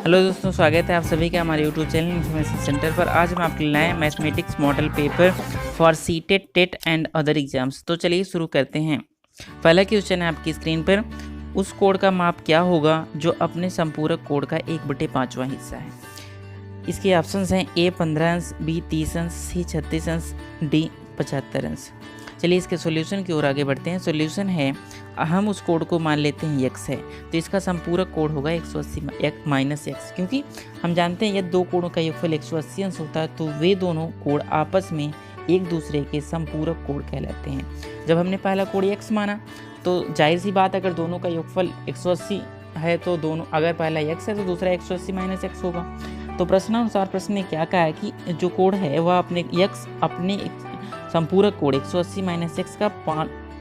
Hello दोस्तों, स्वागत है आप सभी का हमारे यूट्यूब चैनल इन्फॉर्मेशन सेंटर पर। आज हम आपके लिए लाए mathematics model paper for CTET TET and other exams. तो चलिए शुरू करते हैं। पहला क्वेश्चन है आपकी स्क्रीन पर। उस कोड का माप क्या होगा जो अपने संपूरक कोड का 1/5वां हिस्सा है। इसके ऑप्शंस हैं ए 15 अंश, बी 30 अंश, सी 36 अंश, डी 75 अंश। चलिए इसके सॉल्यूशन की ओर आगे बढ़ते हैं। सॉल्यूशन है, हम उस कोड को मान लेते हैं x है, तो इसका संपूरक कोड होगा 180 - x, क्योंकि हम जानते हैं यदि दो कोडों का योगफल 180 अंश होता है तो वे दोनों कोड आपस में एक दूसरे के संपूरक कोड कहलाते हैं। जब हमने पहला कोड x माना तो जाहिर सी बात, अगर दोनों का योगफल 180 है तो दोनों, अगर पहला x है तो दूसरा 180 - x होगा। तो प्रश्नानुसार प्रश्न ने क्या कहा है कि जो कोड है वह अपने संपूरक कोड 180 - x का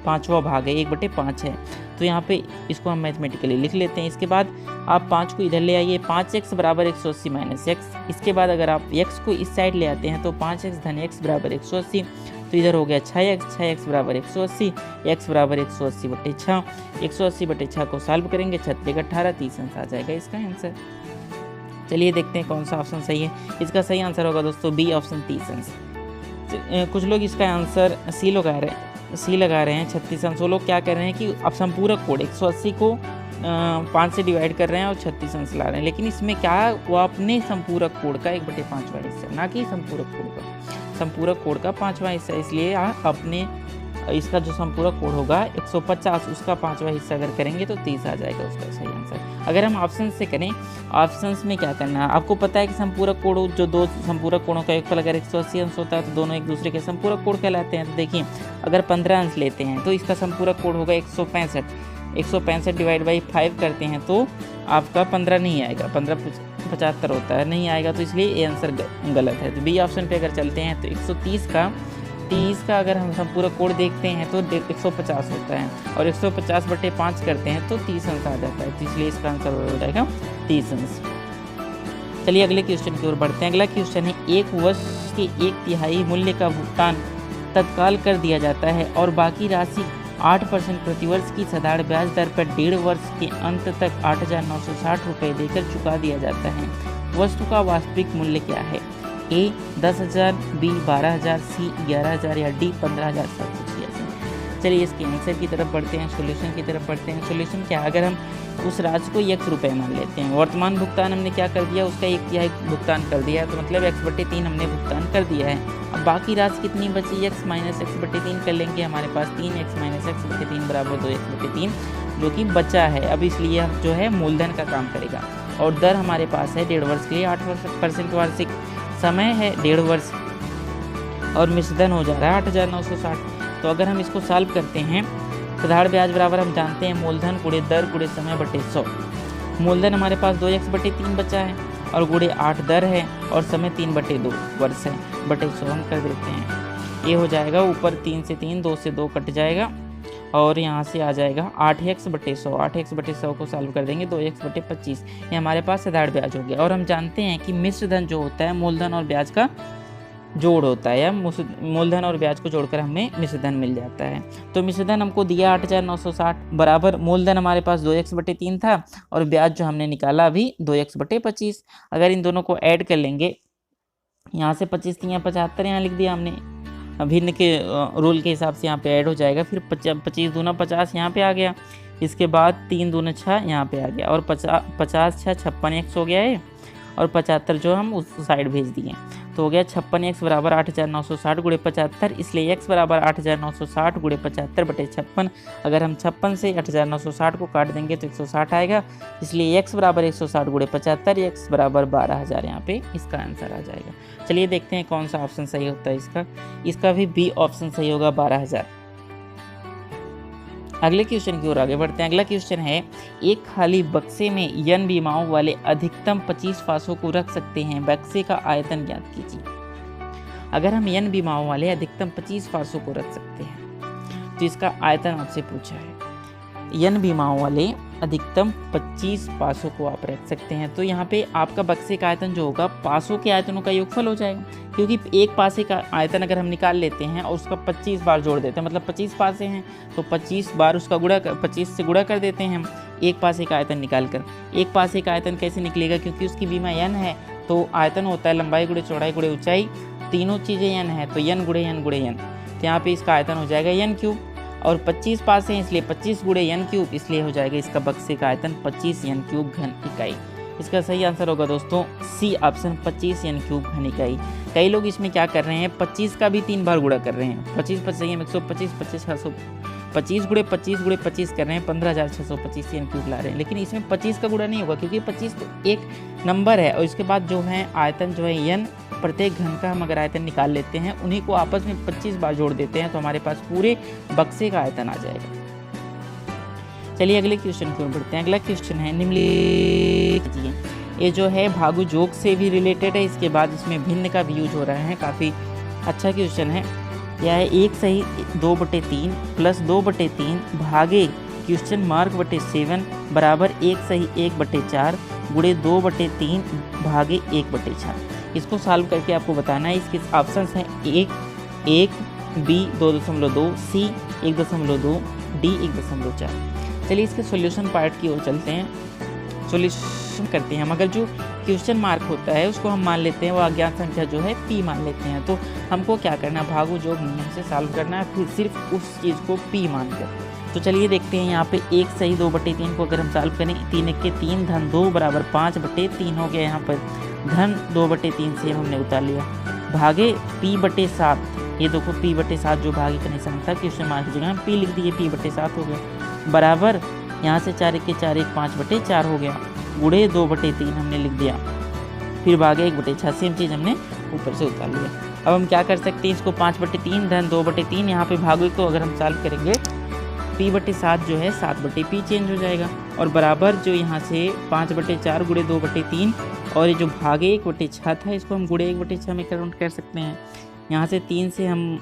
5वां भाग है, 1/5 है। तो यहाँ पे इसको हम मैथमेटिकली लिख लेते हैं। इसके बाद आप 5 को इधर ले आइए, 5x बराबर 180 - x। इसके बाद अगर आप x को इस साइड ले आते हैं तो 5x - x बराबर 180। तो इधर हो गया 6x बराबर 180, x बराबर 180/6। 180/6 को सॉल्व करेंगे, 6 × 18 30 अंश आ जाएगा इसका आंसर। चलिए देखते हैं कौन सा ऑप्शन सही है। इसका सही आंसर होगा दोस्तों बी ऑप्शन 30 अंश। कुछ लोग इसका आंसर सी लगा रहे हैं 36 अंश। वो लोग क्या कर रहे हैं कि अब संपूरक कोड 180 को 5 से डिवाइड कर रहे हैं और 36 अंश ला रहे हैं, लेकिन इसमें क्या है, वो अपने संपूरक कोड का 1/5वां हिस्सा, ना कि संपूरक कोड का 5वां हिस्सा। इसलिए अपने इसका जो संपूरक कोड होगा 150, उसका 5वां हिस्सा अगर करेंगे तो 30 आ जाएगा उसका सही आंसर। अगर हम ऑप्शन से करें, ऑप्शंस में क्या करना है, आपको पता है कि संपूरक कोड, जो दो संपूरक कोडों का योगफल अगर 180 अंश होता है तो दोनों एक दूसरे के संपूरक कोड कहलाते हैं। तो देखिए, अगर 15 अंश लेते हैं तो इसका संपूरक कोड होगा 165। 165 डिवाइड बाई 5 करते हैं तो आपका 15 नहीं आएगा, 15 75 होता है, नहीं आएगा। तो इसलिए ये आंसर गलत है। तो बी ऑप्शन पे अगर चलते हैं तो 130 का अगर हम संपूरक कोड देखते हैं तो 150 होता है, और 150/5 करते हैं तो 30 अंश आ जाता है। तो इसलिए इसका आंसर हो जाएगा 30 अंश। चलिए अगले क्वेश्चन की ओर बढ़ते हैं। अगला क्वेश्चन है, एक वर्ष के 1/3 मूल्य का भुगतान तत्काल कर दिया जाता है और बाकी राशि 8% प्रतिवर्ष की साधारण ब्याज दर पर 1.5 वर्ष के अंत तक 8,960 रुपये देकर चुका दिया जाता है। वस्तु का वास्तविक मूल्य क्या है? ए 10,000, बी 12,000, सी 11,000 या डी 15,786। चलिए इसके आंसर की तरफ बढ़ते हैं, सॉल्यूशन की तरफ बढ़ते हैं। सॉल्यूशन क्या है, अगर हम उस राशि को x रुपये मान लेते हैं, वर्तमान भुगतान हमने क्या कर दिया, उसका 1/3 भुगतान कर दिया है, तो मतलब x/3 हमने भुगतान कर दिया है। अब बाकी राशि कितनी बची, x - x/3 कर लेंगे। हमारे पास 3x - x/3 बराबर 2x/3 जो कि बचा है। अब इसलिए हम जो है मूलधन का काम करेगा, और दर हमारे पास है 1.5 वर्ष के लिए 8% वार्षिक, समय है 1.5 वर्ष, और मिश्रधन हो जा रहा है 8,960। तो अगर हम इसको सॉल्व करते हैं, साधारण ब्याज बराबर हम जानते हैं मूलधन गुणे दर गुणे समय बटे 100। मूलधन हमारे पास 2x/3 बचा है, और गुणे 8 दर है, और समय 3/2 वर्ष है, बटे 100 हम कर देते हैं। ये हो जाएगा, ऊपर 3 से 3, 2 से 2 कट जाएगा, और यहाँ से आ जाएगा 8x/100। 8x/100 को सॉल्व कर देंगे 2x/25। ये हमारे पास साधारण ब्याज हो गया। और हम जानते हैं कि मिश्रधन जो होता है मूलधन और ब्याज का जोड़ होता है, या मूलधन और ब्याज को जोड़कर हमें मिश्रधन मिल जाता है। तो मिश्रधन हमको दिया 8,960 बराबर, मूलधन हमारे पास 2x/3 था, और ब्याज जो हमने निकाला अभी 2x/25। अगर इन दोनों को ऐड कर लेंगे, यहाँ से 25 3 75 यहाँ लिख दिया हमने, भिन्न के रूल के हिसाब से यहाँ पे ऐड हो जाएगा। फिर 25 दूना 50 यहाँ पे आ गया, इसके बाद 3 दूना 6 यहाँ पे आ गया, और 50 6 56x हो गया है, और 75 जो हम उस साइड भेज दिए, तो हो गया 56x बराबर 8,960 गुणे 75। इसलिए x बराबर 8,960 गुणे 75/56। अगर हम 56 से 8,960 को काट देंगे तो 160 आएगा। इसलिए x बराबर 160 गुणे 75, x बराबर 12,000 यहाँ पे इसका आंसर आ जाएगा। चलिए देखते हैं कौन सा ऑप्शन सही होता है इसका भी बी ऑप्शन सही होगा, 12,000। अगले क्वेश्चन की ओर आगे बढ़ते हैं। अगला क्वेश्चन है, एक खाली बक्से में n बीमाओं वाले अधिकतम 25 फासों को रख सकते हैं, बक्से का आयतन ज्ञात कीजिए। अगर हम n बीमाओं वाले अधिकतम 25 फासों को रख सकते हैं तो इसका आयतन आपसे पूछा है। n बीमाओं वाले अधिकतम 25 पासों को आप रख सकते हैं, तो यहाँ पे आपका बक्से का आयतन जो होगा पासों के आयतनों का योगफल हो जाएगा, क्योंकि एक पासे का आयतन अगर हम निकाल लेते हैं और उसका 25 बार जोड़ देते हैं, मतलब 25 पासे हैं तो 25 बार उसका 25 से गुणा कर देते हैं हम। एक पास एक आयतन निकाल कर। एक पास एक आयतन कैसे निकलेगा, क्योंकि उसकी बीमा n है, तो आयतन होता है लंबाई गुणे चौड़ाई गुणे ऊंचाई, तीनों चीज़ें n है तो n गुणे n गुणे n, तो यहाँ पे इसका आयतन हो जाएगा n क्यूब, और 25 पास है इसलिए 25 गुणे n क्यूब, इसलिए हो जाएगा इसका बक्से का आयतन 25 n क्यूब घन इकाई। इसका सही आंसर होगा दोस्तों सी ऑप्शन 25 n क्यूब घन इकाई। कई लोग इसमें क्या कर रहे हैं, 25 का भी 3 बार गुणा कर रहे हैं, 25 25 125 25 25 गुणे 25 कर रहे हैं, 15,625 n क्यूब ला रहे हैं, लेकिन इसमें 25 का गुणा नहीं होगा क्योंकि 25 तो एक नंबर है, और इसके बाद जो है आयतन जो है n, प्रत्येक घन का हम अगर आयतन निकाल लेते हैं, उन्हीं को आपस में 25 बार जोड़ देते हैं तो हमारे पास पूरे बक्से का आयतन आ जाएगा। चलिए अगले क्वेश्चन की ओर बढ़ते हैं। अगला क्वेश्चन है निम्नलिखित, ये जो है भागु जोग से भी रिलेटेड है, इसके बाद इसमें भिन्न का भी यूज हो रहा है, काफ़ी अच्छा क्वेश्चन है। यह है 1 सही 2/3 प्लस 2/3 भागे क्वेश्चन मार्क बटे 7 बराबर 1 सही 1/4 गुणे 2/3 भागे 1/4। इसको सॉल्व करके आपको बताना है। इसके ऑप्शंस हैं 1 बी 2.2 सी 1.2 डी 1.4। चलिए इसके सॉल्यूशन पार्ट की ओर चलते हैं, सॉल्यूशन करते हैं हम। अगर जो क्वेश्चन मार्क होता है उसको हम मान लेते हैं वो अज्ञात संख्या जो है p मान लेते हैं, तो हमको क्या करना है, भागु जोग नियम से सॉल्व करना है, फिर सिर्फ उस चीज़ को p मानकर। तो चलिए देखते हैं यहाँ पे 1 सही 2/3 को अगर हम सॉल्व करें, 3 के 3 धन 2 बराबर 5/3 हो गया। यहाँ पर धन 2/3 से हमने उतार लिया, भागे p/7, ये देखो p/7 जो भागे का निशान था क्वेश्चन मार्क की जगह हम p लिख दिए, p/7 हो गया, बराबर यहाँ से 4 के 4 1 5/4 हो गया, गुणे 2/3 हमने लिख दिया, फिर भागे 1/6, सेम चीज़ हमने ऊपर से उतार लिया। अब हम क्या कर सकते हैं, इसको 5/3 धन 2/3 यहाँ पे भागे को अगर हम सॉल्व करेंगे, p/7 जो है 7/p चेंज हो जाएगा, और बराबर जो यहाँ से 5/4 गुणे 2/3, और ये जो भागे 1/6 था इसको हम गुणे 1/6 में काउंट कर सकते हैं। यहाँ से 3 से हम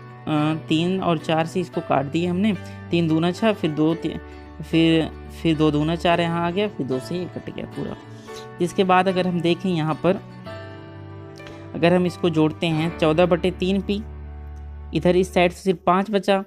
3 और 4 से इसको काट दिए हमने, 3 दूना 6, फिर 2 फिर 2 दूना 4 यहाँ आ गया, फिर 2 से ये कट गया पूरा। इसके बाद अगर हम देखें यहाँ पर, अगर हम इसको जोड़ते हैं 14/3p, इधर इस साइड से सिर्फ 5 बचा,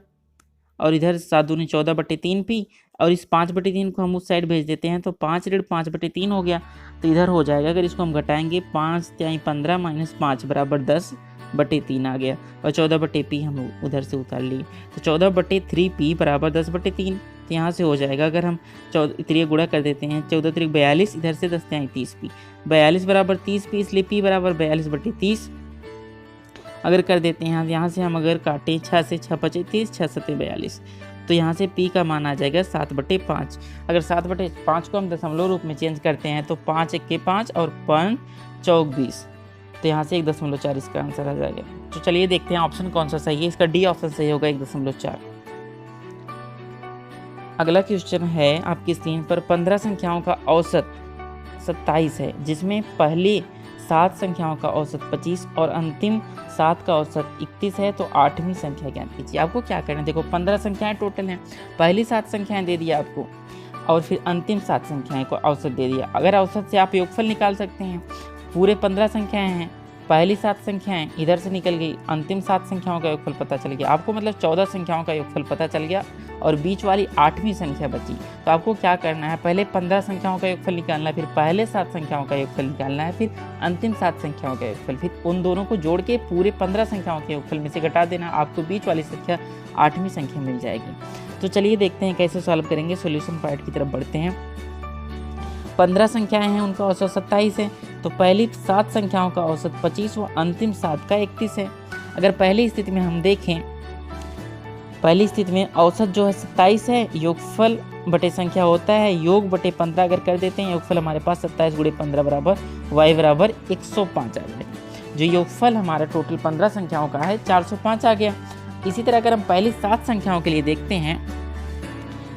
और इधर 7 दूनी 14/3p, और इस 5/3 को हम उस साइड भेज देते हैं तो 5 ऋण 5/3 हो गया, तो इधर हो जाएगा। अगर इसको हम घटाएंगे 5 × 15 - 5 बराबर 10/3 आ गया, और 14/p हम उधर से उतार लिए, तो 14/3p बराबर 10/3, तो यहाँ से हो जाएगा। अगर हम 14 गुणा कर देते हैं, 14 × 42, इधर से 10 × 30p, 42 बराबर 30p, इसलिए p बराबर 42/30 अगर कर देते हैं। यहाँ से हम अगर काटें 6 से 6 बचे 30, 6 × 7 = 42, तो यहाँ से p का मान आ जाएगा 7/5। अगर 7/5 को हम दशमलव रूप में चेंज करते हैं तो 5 × 1 = 5 और 5 × 4 = 20, तो यहाँ से 1.4 इसका आंसर आ जाएगा। तो चलिए देखते हैं ऑप्शन कौन सा सही है, इसका डी ऑप्शन सही होगा 1.4। अगला क्वेश्चन है आपकी स्क्रीन पर, 15 संख्याओं का औसत 27 है, जिसमें पहली 7 संख्याओं का औसत 25 और अंतिम 7 का औसत 31 है, तो 8वीं संख्या ज्ञात कीजिए। आपको क्या करना है, देखो 15 संख्याएं टोटल हैं, पहली 7 संख्याएं दे दिया आपको, और फिर अंतिम 7 संख्याएं को औसत दे दिया। अगर औसत से आप योगफल निकाल सकते हैं, पूरे 15 संख्याएं हैं, पहली 7 संख्याएं इधर से निकल गई, अंतिम 7 संख्याओं का योगफल पता चल गया आपको, मतलब 14 संख्याओं का योगफल पता चल गया, और बीच वाली 8वीं संख्या बची। तो आपको क्या करना है, पहले 15 संख्याओं का योगफल निकालना है, फिर पहले 7 संख्याओं का योगफल निकालना है, फिर अंतिम 7 संख्याओं का योगफल, फिर उन दोनों को जोड़ के पूरे 15 संख्याओं के योगफल में से घटा देना, आपको बीच वाली संख्या 8वीं संख्या मिल जाएगी। तो चलिए देखते हैं कैसे सॉल्व करेंगे, सॉल्यूशन पार्ट की तरफ बढ़ते हैं। 15 संख्याएं हैं, उनका औसत 27 है, तो पहली 7 संख्याओं का औसत 25 व अंतिम 7 का 31 है। अगर पहली स्थिति में हम देखें, पहली स्थिति में औसत जो है 27 है, योगफल बटे संख्या होता है योग बटे 15 अगर कर देते हैं, योगफल हमारे पास 27 × 15 बराबर y बराबर 105 आ गया। जो योगफल हमारा टोटल 15 संख्याओं का है 405 आ गया। इसी तरह अगर हम पहली 7 संख्याओं के लिए देखते हैं,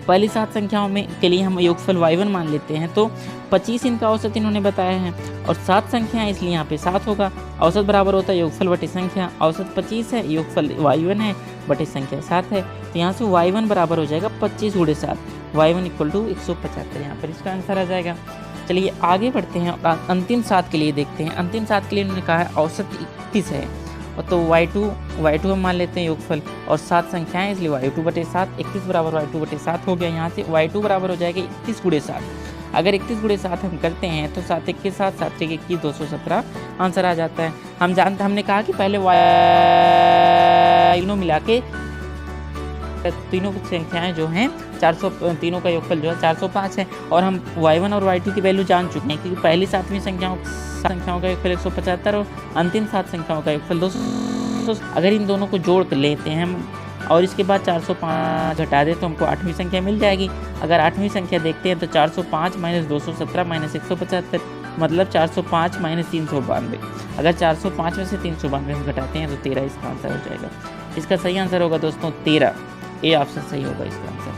पहली 7 संख्याओं में के लिए हम योगफल y1 मान लेते हैं, तो 25 इनका औसत इन्होंने बताया है, और 7 संख्याएं इसलिए यहाँ पे 7 होगा। औसत बराबर होता है योगफल बटे संख्या, औसत 25 है, योगफल y1 है बटे संख्या 7 है, तो यहाँ से y1 बराबर हो जाएगा 25 × 7, y1 = 175, यहाँ पर इसका आंसर आ जाएगा। चलिए आगे बढ़ते हैं और अंतिम 7 के लिए देखते हैं। अंतिम 7 के लिए उन्होंने कहा है औसत 31 है, तो y2 हम मान लेते हैं योगफल, और 7 संख्याएं इसलिए y2/7, 21 बराबर y2/7 हो गया। यहाँ से y2 बराबर हो जाएगा 31 × 7। अगर 31 × 7 हम करते हैं तो 7 1 के साथ 7 1 21 217 आंसर आ जाता है। हमने कहा कि पहले तीनों मिला के तीनों की संख्याएं जो हैं 400, तीनों का योगफल जो है 405 है, और हम y1 और y2 की वैल्यू जान चुके हैं, क्योंकि पहली 7वीं संख्याओं का योगफल 175 और अंतिम 7 संख्याओं का योगफल 200। अगर इन दोनों को जोड़ कर लेते हैं हम और इसके बाद 405 घटा दें तो हमको 8वीं संख्या मिल जाएगी। अगर 8वीं संख्या देखते हैं तो 405 - 217 - 175, मतलब 405 - 392। अगर 405 में से 392 हम घटाते हैं तो 13 इसका आंसर हो जाएगा। इसका सही आंसर होगा दोस्तों 13, ए ऑप्शन सही होगा इसका answer.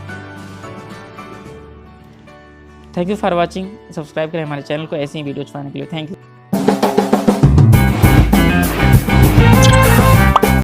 Thank you for watching. Subscribe करें हमारे चैनल को ऐसे ही वीडियोज पाने के लिए। Thank you.